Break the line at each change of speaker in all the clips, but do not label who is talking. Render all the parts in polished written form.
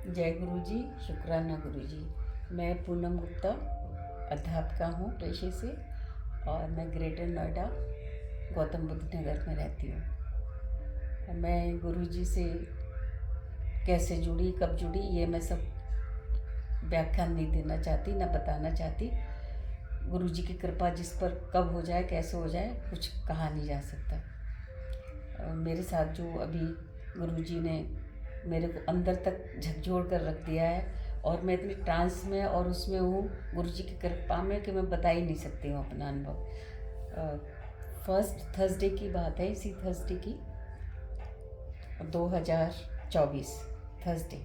जय गुरु जी। शुक्राना गुरु जी। मैं पूनम गुप्ता अध्यापिका हूँ पेशे से और मैं ग्रेटर नोएडा गौतम बुद्ध नगर में रहती हूँ। मैं गुरु जी से कैसे जुड़ी, कब जुड़ी, ये मैं सब व्याख्यान नहीं देना चाहती, ना बताना चाहती। गुरु जी की कृपा जिस पर कब हो जाए, कैसे हो जाए, कुछ कहा नहीं जा सकता। मेरे साथ जो अभी गुरु जी ने मेरे को अंदर तक झकझोर कर रख दिया है और मैं इतनी ट्रांस में और उसमें हूँ गुरु जी की कृपा में कि मैं बता ही नहीं सकती हूँ अपना अनुभव। फर्स्ट थर्सडे की बात है, इसी थर्सडे की 2024 थर्सडे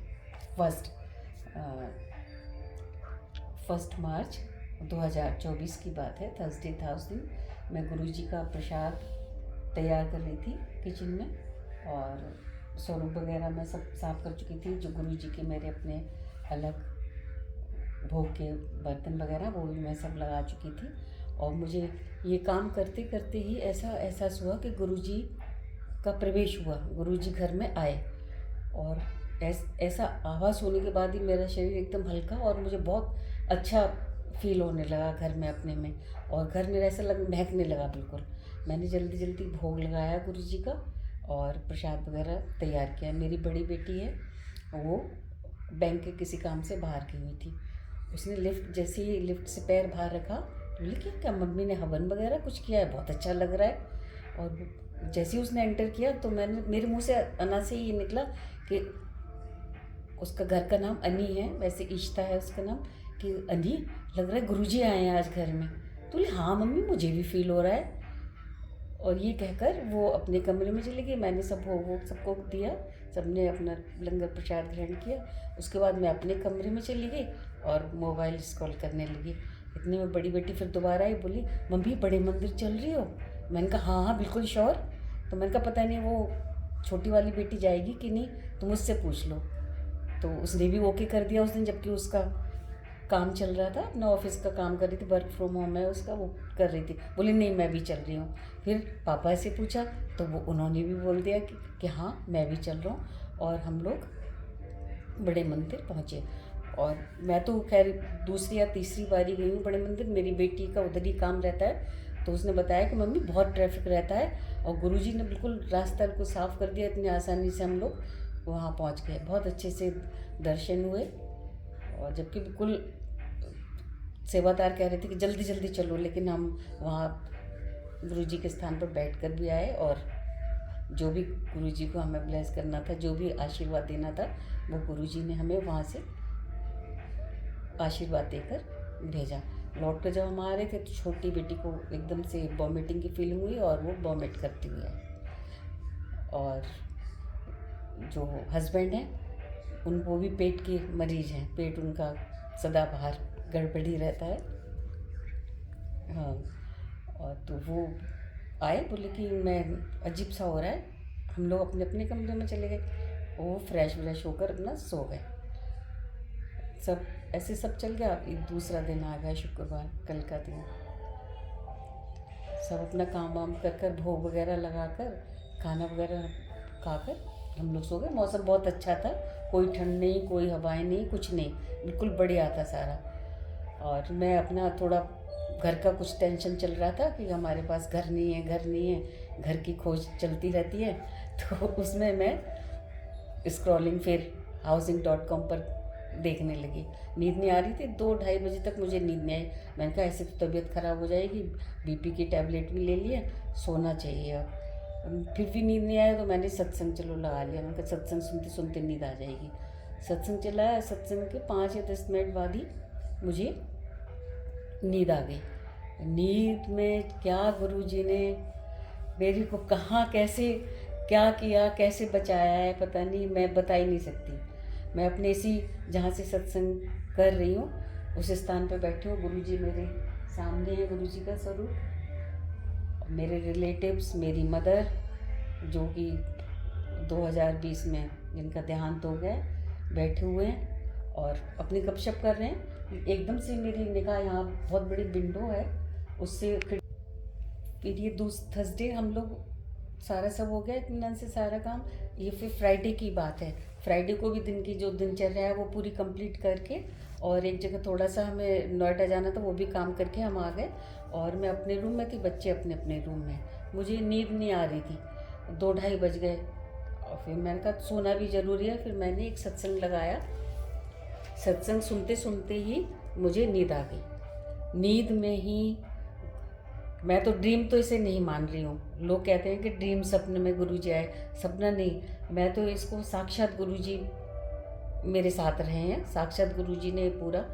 फर्स्ट मार्च 2024 की बात है। थर्सडे था उस दिन। मैं गुरु जी का प्रसाद तैयार कर रही थी किचन में और स्वरूप वगैरह मैं सब साफ़ कर चुकी थी। जो गुरु जी के मेरे अपने अलग भोग के बर्तन वगैरह वो भी मैं सब लगा चुकी थी। और मुझे ये काम करते करते ही ऐसा एहसास हुआ कि गुरु जी का प्रवेश हुआ, गुरु जी घर में आए। और ऐसा आवाज़ होने के बाद ही मेरा शरीर एकदम हल्का और मुझे बहुत अच्छा फील होने लगा घर में अपने में। और घर मेरा ऐसा महकने लगा बिल्कुल। मैंने जल्दी जल्दी भोग लगाया गुरु जी का और प्रसाद वगैरह तैयार किया। मेरी बड़ी बेटी है, वो बैंक के किसी काम से बाहर गई हुई थी। उसने जैसे ही लिफ्ट से पैर बाहर रखा तो बोली क्या मम्मी ने हवन वगैरह कुछ किया है, बहुत अच्छा लग रहा है। और जैसे ही उसने एंटर किया तो मेरे मुंह से अनायास ही ये निकला कि उसका घर का नाम अनी है, वैसे इश्ता है उसका नाम, कि अनी लग रहा है गुरुजी आए हैं आज घर में। तो बोली हाँ मम्मी मुझे भी फील हो रहा है। और ये कहकर वो अपने कमरे में चली गई। मैंने सब भोग सबको दिया, सबने अपना लंगर प्रसाद ग्रहण किया। उसके बाद मैं अपने कमरे में चली गई और मोबाइल स्क्रॉल करने लगी। इतने में बड़ी बेटी फिर दोबारा आई, बोली मम्मी बड़े मंदिर चल रही हो? मैंने कहा हाँ हाँ बिल्कुल श्योर। तो मैंने कहा पता नहीं वो छोटी वाली बेटी जाएगी कि नहीं, तो मुझसे पूछ लो। तो उसने भी ओके कर दिया उस दिन, जबकि उसका काम चल रहा था, अपना ऑफिस का काम कर रही थी, वर्क फ्रॉम होम है उसका, वो कर रही थी। बोली नहीं मैं भी चल रही हूँ। फिर पापा से पूछा तो वो उन्होंने भी बोल दिया कि हाँ मैं भी चल रहा हूँ। और हम लोग बड़े मंदिर पहुँचे। और मैं तो खैर दूसरी या तीसरी बारी गई हूँ बड़े मंदिर। मेरी बेटी का उधर ही काम रहता है, तो उसने बताया कि मम्मी बहुत ट्रैफिक रहता है और गुरुजी ने बिल्कुल रास्ता को साफ़ कर दिया। इतनी आसानी से हम लोग वहाँ पहुँच गए, बहुत अच्छे से दर्शन हुए। और जबकि बिल्कुल सेवादार कह रहे थे कि जल्दी जल्दी चलो, लेकिन हम वहाँ गुरु जी के स्थान पर बैठ कर भी आए। और जो भी गुरु जी को हमें ब्लेस करना था, जो भी आशीर्वाद देना था, वो गुरु जी ने हमें वहाँ से आशीर्वाद देकर भेजा। लौट कर जब हम आ रहे थे तो छोटी बेटी को एकदम से वॉमिटिंग की फीलिंग हुई और वो वॉमिट करती हुई आई। और जो हस्बैंड हैं उनको भी पेट के मरीज हैं, पेट उनका सदाबहार गड़बड़ी रहता है। हाँ। और तो वो आए, बोले कि मैं अजीब सा हो रहा है। हम लोग अपने अपने कमरे में चले गए। वो फ्रेश व्रेश होकर अपना सो गए। सब ऐसे सब चल गया। एक दूसरा दिन आ गया, शुक्रवार, कल का दिन। सब अपना काम वाम कर कर भोग वगैरह लगा कर खाना वगैरह खाकर हम लोग सो गए। मौसम बहुत अच्छा था, कोई ठंड नहीं, कोई हवाएं नहीं, कुछ नहीं, बिल्कुल बढ़िया था सारा। और मैं अपना थोड़ा घर का कुछ टेंशन चल रहा था कि हमारे पास घर नहीं है, घर नहीं है, घर की खोज चलती रहती है। तो उसमें मैं स्क्रॉलिंग फिर housing.com पर देखने लगी। नींद नहीं आ रही थी, 2-2:30 बजे तक मुझे नींद नहीं आई। मैंने कहा ऐसे तो तबीयत ख़राब हो जाएगी, बीपी की टैबलेट भी ले लिए, सोना चाहिए अब। फिर भी नींद नहीं आया तो मैंने सत्संग चलो लगा लिया। मैंने कहा सत्संग सुनते सुनते नींद आ जाएगी। सत्संग चलाया, सत्संग के 5 या 10 मिनट बाद ही मुझे नींद आ गई। नींद में क्या गुरुजी ने मेरी को कहाँ कैसे क्या किया, कैसे बचाया है, पता नहीं, मैं बता ही नहीं सकती। मैं अपने इसी जहाँ से सत्संग कर रही हूँ उस स्थान पर बैठी हूँ। गुरुजी मेरे सामने है, गुरुजी का स्वरूप। मेरे रिलेटिव्स, मेरी मदर जो कि 2020 में जिनका देहांत हो गया, बैठे हुए हैं और अपनी गपशप कर रहे हैं। एकदम से मेरी निगाह, यहाँ बहुत बड़ी विंडो है, उससे फिर ये थर्सडे हम लोग सारा सब हो गया इत्मीनान से सारा काम। ये फिर फ्राइडे की बात है। फ्राइडे को भी दिन की जो दिनचर्या है वो पूरी कंप्लीट करके, और एक जगह थोड़ा सा हमें नोएडा जाना था, वो भी काम करके हम आ गए। और मैं अपने रूम में थी, बच्चे अपने अपने रूम में। मुझे नींद नहीं आ रही थी, 2-2:30 बज गए। और फिर मैंने कहा सोना भी ज़रूरी है। फिर मैंने एक सत्संग लगाया। सत्संग सुनते सुनते ही मुझे नींद आ गई। नींद में ही, मैं तो ड्रीम तो इसे नहीं मान रही हूँ। लोग कहते हैं कि ड्रीम सपने में गुरुजी आए, सपना नहीं, मैं तो इसको साक्षात गुरुजी मेरे साथ रहे हैं। साक्षात गुरुजी ने पूरा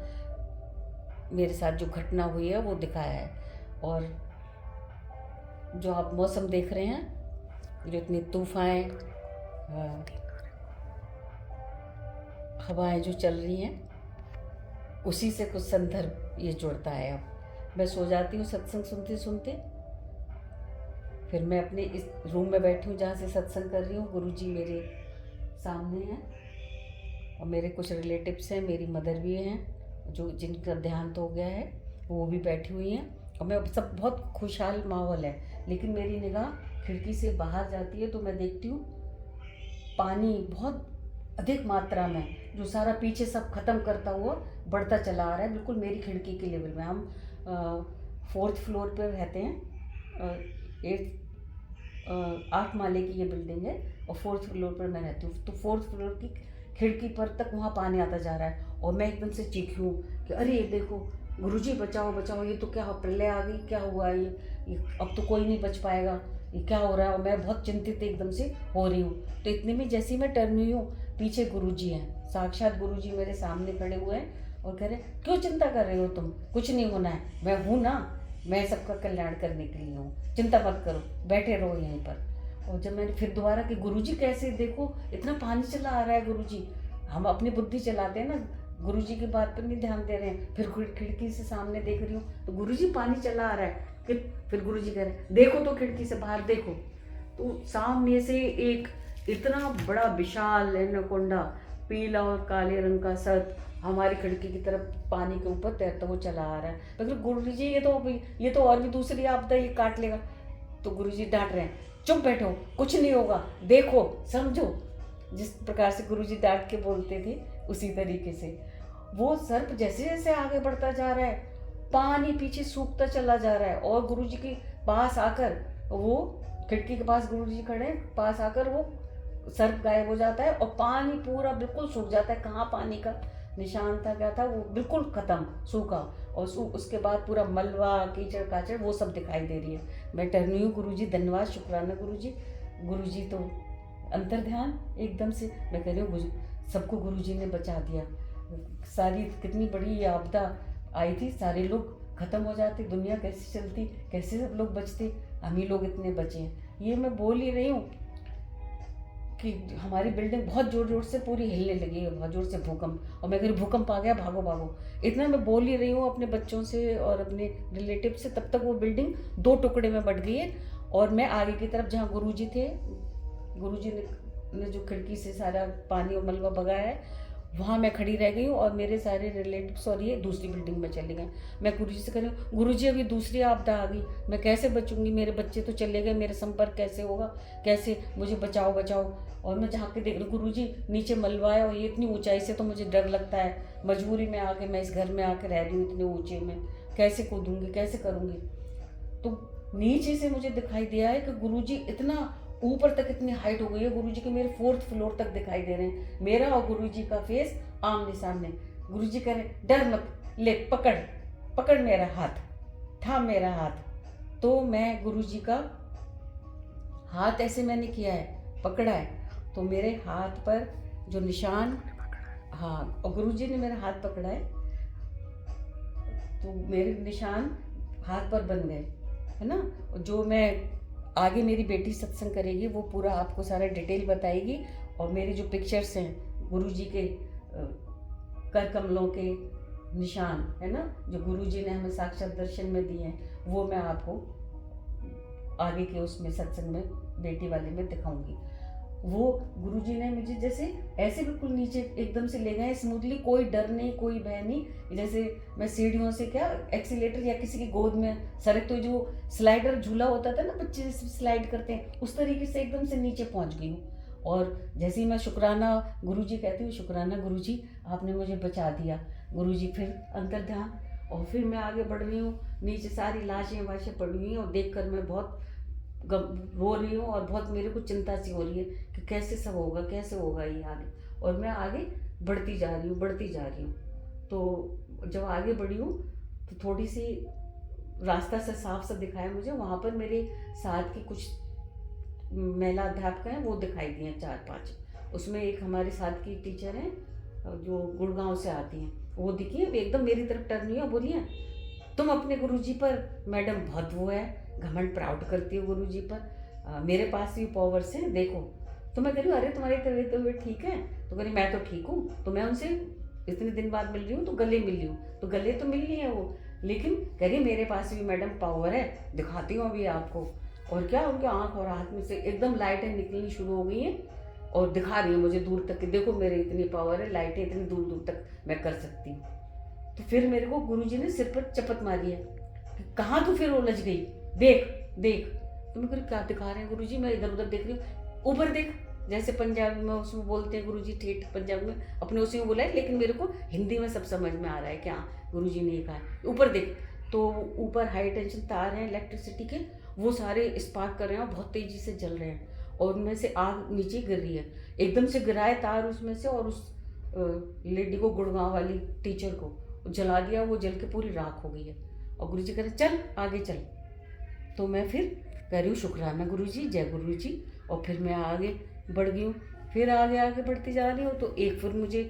मेरे साथ जो घटना हुई है वो दिखाया है। और जो आप मौसम देख रहे हैं, जो इतनी तूफान हवाएं जो चल रही हैं, उसी से कुछ संदर्भ ये जुड़ता है। अब मैं सो जाती हूँ सत्संग सुनते सुनते। फिर मैं अपने इस रूम में बैठी हूँ जहाँ से सत्संग कर रही हूँ। गुरुजी मेरे सामने हैं, और मेरे कुछ रिलेटिव्स हैं, मेरी मदर भी हैं जो जिनका देहांत हो गया है, वो भी बैठी हुई हैं। और मैं सब बहुत खुशहाल माहौल है। लेकिन मेरी निगाह खिड़की से बाहर जाती है तो मैं देखती हूँ पानी बहुत अधिक मात्रा में, जो सारा पीछे सब खत्म करता हुआ बढ़ता चला आ रहा है, बिल्कुल मेरी खिड़की के लेवल में। हम 4th फ्लोर पर रहते हैं। 8 माले की ये बिल्डिंग है, और 4th फ्लोर पर मैं रहती हूँ। तो 4th फ्लोर की खिड़की पर तक वहाँ पानी आता जा रहा है। और मैं एकदम से चीखी हूँ कि अरे ये देखो गुरुजी, बचाओ बचाओ, ये तो क्या प्रलय आ गई, क्या हुआ ये अब तो कोई नहीं बच पाएगा, ये क्या हो रहा है। और मैं बहुत चिंतित एकदम से हो रही हूँ। तो इतने में जैसे ही मैं टर्न हुई हूँ, पीछे गुरुजी हैं, साक्षात गुरुजी मेरे सामने खड़े हुए हैं और कह रहे क्यों चिंता कर रहे हो तुम, कुछ नहीं होना है, मैं हूँ ना, मैं सबका कल्याण करने के लिए हूँ, चिंता मत करो, बैठे रहो यहीं पर। और जब मैंने फिर दोबारा कि गुरुजी कैसे, देखो इतना पानी चला आ रहा है गुरुजी। हम अपनी बुद्धि चलाते हैं ना, गुरुजी की बात पर नहीं ध्यान दे रहे हैं। फिर खिड़की से सामने देख रही हूँ तो गुरुजी पानी चला आ रहा है कि फिर गुरुजी कह रहे हैं देखो तो खिड़की से बाहर देखो। तो सामने से एक इतना बड़ा विशाल एनाकोंडा, पीला और काले रंग का सर्प हमारी खिड़की की तरफ पानी के ऊपर तैरता हुआ चला आ रहा है। मगर गुरुजी ये तो और भी दूसरी आपदा, ये काट लेगा। तो गुरुजी डांट रहे हैं चुप बैठो, कुछ नहीं होगा, देखो समझो। जिस प्रकार से गुरुजी डांट के बोलते थे उसी तरीके से वो सर्प जैसे जैसे आगे बढ़ता जा रहा है, पानी पीछे सूखता चला जा रहा है। और गुरुजी के पास आकर, वो खिड़की के पास गुरुजी खड़े, पास आकर वो सर्प गायब हो जाता है और पानी पूरा बिल्कुल सूख जाता है। कहाँ पानी का निशान था, क्या था, वो बिल्कुल खत्म, सूखा। और उसके बाद पूरा मलबा, कीचड़ काचड़ वो सब दिखाई दे रही है। मैं टहनी हूँ, गुरुजी धन्यवाद, शुक्राना गुरुजी। गुरुजी तो अंतर ध्यान एकदम से, मैं कह रही हूँ सबको गुरुजी ने बचा दिया। सारी कितनी बड़ी आपदा आई थी, सारे लोग खत्म हो जाते, दुनिया कैसे चलती, कैसे सब लोग बचते, हम ही लोग इतने बचे हैं। ये मैं बोल ही रही हूँ कि हमारी बिल्डिंग बहुत जोर जोर से पूरी हिलने लगी है, बहुत जोर से भूकंप। और मैं कह रही भूकंप आ गया, भागो भागो। इतना मैं बोल ही रही हूँ अपने बच्चों से और अपने रिलेटिव से, तब तक वो बिल्डिंग 2 टुकड़े में बट गई है। और मैं आगे की तरफ जहाँ गुरुजी थे, गुरुजी ने जो खिड़की से सारा पानी और मलबा भगाया है, वहाँ मैं खड़ी रह गई हूँ। और मेरे सारे रिलेटिव्स और ये दूसरी बिल्डिंग में चले गए। मैं गुरुजी से कह रही हूँ गुरुजी अभी दूसरी आपदा आ गई, मैं कैसे बचूंगी, मेरे बच्चे तो चले गए, मेरा संपर्क कैसे होगा, कैसे, मुझे बचाओ बचाओ। और मैं जहाँ के देख रही हूँ गुरुजी नीचे मलबा है, और ये इतनी ऊंचाई से तो मुझे डर लगता है, मजबूरी में आके मैं इस घर में आके रह रही हूँ इतने ऊँचे में, कैसे कूदूँगी, कैसे करूँगी। तो नीचे से मुझे दिखाई दिया है कि गुरुजी इतना ऊपर तक इतनी हाइट हो गई है, गुरुजी के मेरे 4th फ्लोर तक दिखाई दे रहे हैं, मेरा और गुरुजी का फेस आमने सामने। गुरुजी कह रहे डर मत, ले पकड़ पकड़ मेरा हाथ, थाम मेरा हाथ। तो मैं गुरुजी का हाथ ऐसे मैंने किया है, पकड़ा है, तो मेरे हाथ पर जो निशान, हाँ, और गुरुजी ने मेरा हाथ पकड़ा है तो मेरे निशान हाथ पर बन गए, है ना। जो मैं आगे मेरी बेटी सत्संग करेगी वो पूरा आपको सारा डिटेल बताएगी। और मेरी जो पिक्चर्स हैं गुरुजी के कर कमलों के निशान, है ना, जो गुरुजी ने हमें साक्षात दर्शन में दिए हैं, वो मैं आपको आगे के उसमें सत्संग में बेटी वाले में दिखाऊंगी। वो गुरुजी ने मुझे जैसे ऐसे बिल्कुल नीचे एकदम से ले गए स्मूथली, कोई डर नहीं, कोई भय नहीं। जैसे मैं सीढ़ियों से क्या एक्सीलेटर या किसी की गोद में सरक तो जो स्लाइडर झूला होता था ना, बच्चे स्लाइड करते हैं, उस तरीके से एकदम से नीचे पहुंच गई हूँ। और जैसे ही मैं शुक्राना गुरुजी कहती हूँ, शुक्राना गुरुजी आपने मुझे बचा दिया। गुरुजी फिर अंतर ध्यान, और फिर मैं आगे बढ़ रही हूँ। नीचे सारी लाशें वाशें पड़ी हुई हैं और देखकर मैं बहुत रो रही हूँ और बहुत मेरे को चिंता सी हो रही है कि कैसे सब होगा, कैसे होगा ये आगे। और मैं आगे बढ़ती जा रही हूँ, बढ़ती जा रही हूँ। तो जब आगे बढ़ी हूँ तो थोड़ी सी रास्ता सा साफ सा दिखाया मुझे, वहाँ पर मेरे साथ की कुछ महिला अध्यापक हैं, वो दिखाई दिए 4-5। उसमें एक हमारे साथ की टीचर हैं जो गुड़गांव से आती हैं, वो दिखी है, एकदम मेरी तरफ टर्न हुई और बोली है तुम अपने गुरुजी पर मैडम बहुत वो है, घमंड प्राउड करती हो गुरुजी पर, मेरे पास भी पावर्स हैं देखो। तो मैं कह रही हूँ अरे तुम्हारी तबीयत ठीक है? तो कह रही मैं तो ठीक हूँ, तो मैं उनसे इतने दिन बाद मिल रही हूँ तो गले मिल रही हूँ, तो गले तो मिल रही है वो, लेकिन कह रही मेरे पास भी मैडम पावर है, दिखाती हूँ अभी आपको। और क्या उनके आँख और हाथ में से एकदम लाइटें निकलनी शुरू हो गई हैं और दिखा रही है मुझे दूर तक कि देखो मेरे इतनी पावर है, लाइटें इतनी दूर दूर तक मैं कर सकती हूँ। तो फिर मेरे को गुरुजी ने सिर पर चपत मारी है कि कहाँ तू फिर उलझ गई, देख देख। तो मैं क्या दिखा रहे हैं गुरुजी? मैं इधर उधर देख रही हूँ, ऊपर देख, जैसे पंजाबी में उसमें बोलते हैं गुरुजी, ठेठ पंजाबी में अपने उसी में बोला है, लेकिन मेरे को हिंदी में सब समझ में आ रहा है क्या गुरुजी ने कहा है, ऊपर देख। तो ऊपर हाई टेंशन तार हैं इलेक्ट्रिसिटी के, वो सारे स्पार्क कर रहे हैं और बहुत तेज़ी से जल रहे हैं, और उनमें से आग नीचे गिर रही है। एकदम से गिराए तार उसमें से, और उस लेडी को, गुड़गांव वाली टीचर को जला दिया, वो जल के पूरी राख हो गई है। और गुरुजी कह रहे चल आगे चल। तो मैं फिर कह रही हूँ शुक्राना गुरुजी, जय गुरुजी। और फिर मैं आगे बढ़ गई हूँ, फिर आगे आगे बढ़ती जा रही हूँ। तो एक फिर मुझे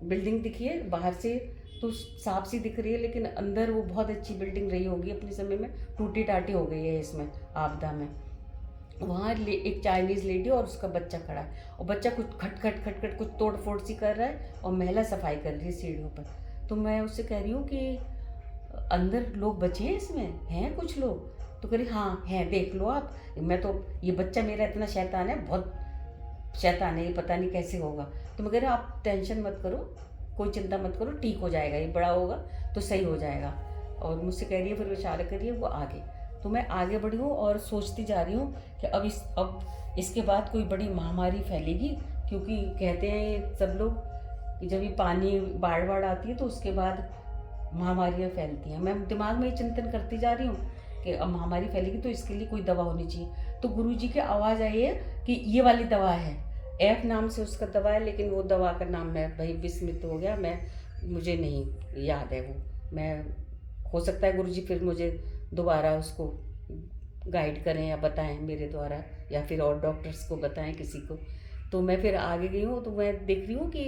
बिल्डिंग दिखी है, बाहर से तो साफ सी दिख रही है, लेकिन अंदर वो बहुत अच्छी बिल्डिंग रही होगी अपने समय में, टूटी टाटी हो गई है इसमें आपदा में। वहाँ एक चाइनीज़ लेडी और उसका बच्चा खड़ा है, और बच्चा कुछ खट खट खट खट कुछ तोड़ फोड़ सी कर रहा है, और महिला सफाई कर रही है सीढ़ियों पर। तो मैं उससे कह रही हूँ कि अंदर लोग बचे हैं, इसमें हैं कुछ लोग? तो कह रही हाँ हैं, देख लो आप। मैं तो, ये बच्चा मेरा इतना शैतान है, बहुत शैतान है, ये पता नहीं कैसे होगा। तो मैं कह रही आप टेंशन मत करो, कोई चिंता मत करो, ठीक हो जाएगा, ये बड़ा होगा तो सही हो जाएगा। और मुझसे कह रही है, फिर इशारा करिए वो आगे। तो मैं आगे बढ़ी हूँ और सोचती जा रही हूँ कि अब इसके बाद कोई बड़ी महामारी फैलेगी, क्योंकि कहते हैं सब लोग कि जब ये पानी बाढ़ बाढ़ आती है तो उसके बाद महामारियाँ फैलती हैं। मैं दिमाग में ये चिंतन करती जा रही हूँ कि अब महामारी फैलेगी तो इसके लिए कोई दवा होनी चाहिए। तो गुरुजी की आवाज़ आई है कि ये वाली दवा है, एफ नाम से उसका दवा है, लेकिन वो दवा का नाम मैं भाई विस्मृत हो गया, मुझे नहीं याद है वो। मैं, हो सकता है गुरुजी फिर मुझे दोबारा उसको गाइड करें या बताएं मेरे द्वारा, या फिर और डॉक्टर्स को बताएं किसी को। तो मैं फिर आगे गई हूँ, तो मैं देख रही हूँ कि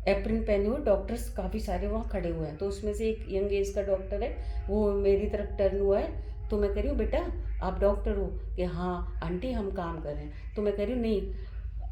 एप्रिन पहने हुए डॉक्टर्स काफ़ी सारे वहाँ खड़े हुए हैं। तो उसमें से एक यंग एज का डॉक्टर है, वो मेरी तरफ टर्न हुआ है। तो मैं कह रही हूँ बेटा आप डॉक्टर हो? कि हाँ आंटी हम काम कर रहे हैं। तो मैं कह रही हूँ नहीं,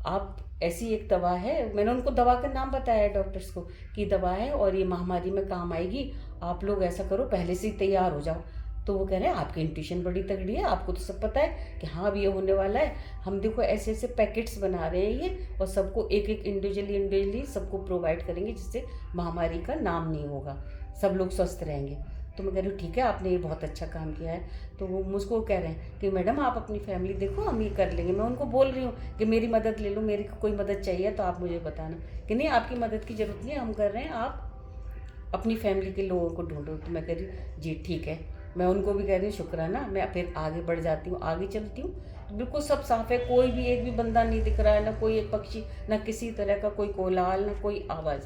आप, ऐसी एक दवा है, मैंने उनको दवा का नाम बताया है डॉक्टर्स को कि दवा है और ये महामारी में काम आएगी, आप लोग ऐसा करो पहले से ही तैयार हो जाओ। तो वो कह रहे हैं आपकी इंट्यूशन बड़ी तगड़ी है, आपको तो सब पता है कि हाँ अब ये होने वाला है। हम देखो ऐसे ऐसे पैकेट्स बना रहे हैं ये, और सबको एक एक इंडिविजुअली सबको प्रोवाइड करेंगे, जिससे महामारी का नाम नहीं होगा, सब लोग स्वस्थ रहेंगे। तो मैं कह रही हूँ ठीक है, आपने ये बहुत अच्छा काम किया है। तो वो मुझको कह रहे हैं कि मैडम आप अपनी फैमिली देखो, हम ये कर लेंगे। मैं उनको बोल रही हूँ कि मेरी मदद ले लो, मेरी कोई मदद चाहिए तो आप मुझे बताना। कि नहीं आपकी मदद की ज़रूरत नहीं है, हम कर रहे हैं, आप अपनी फैमिली के लोगों को ढूंढो। तो मैं कह रही हूँ जी ठीक है। मैं उनको भी कह रही हूँ शुक्राना। मैं फिर आगे बढ़ जाती हूँ, आगे चलती हूँ, तो बिल्कुल सब साफ है, कोई भी एक भी बंदा नहीं दिख रहा है, ना कोई एक पक्षी, ना किसी तरह का कोई कोलाहल, ना कोई आवाज़।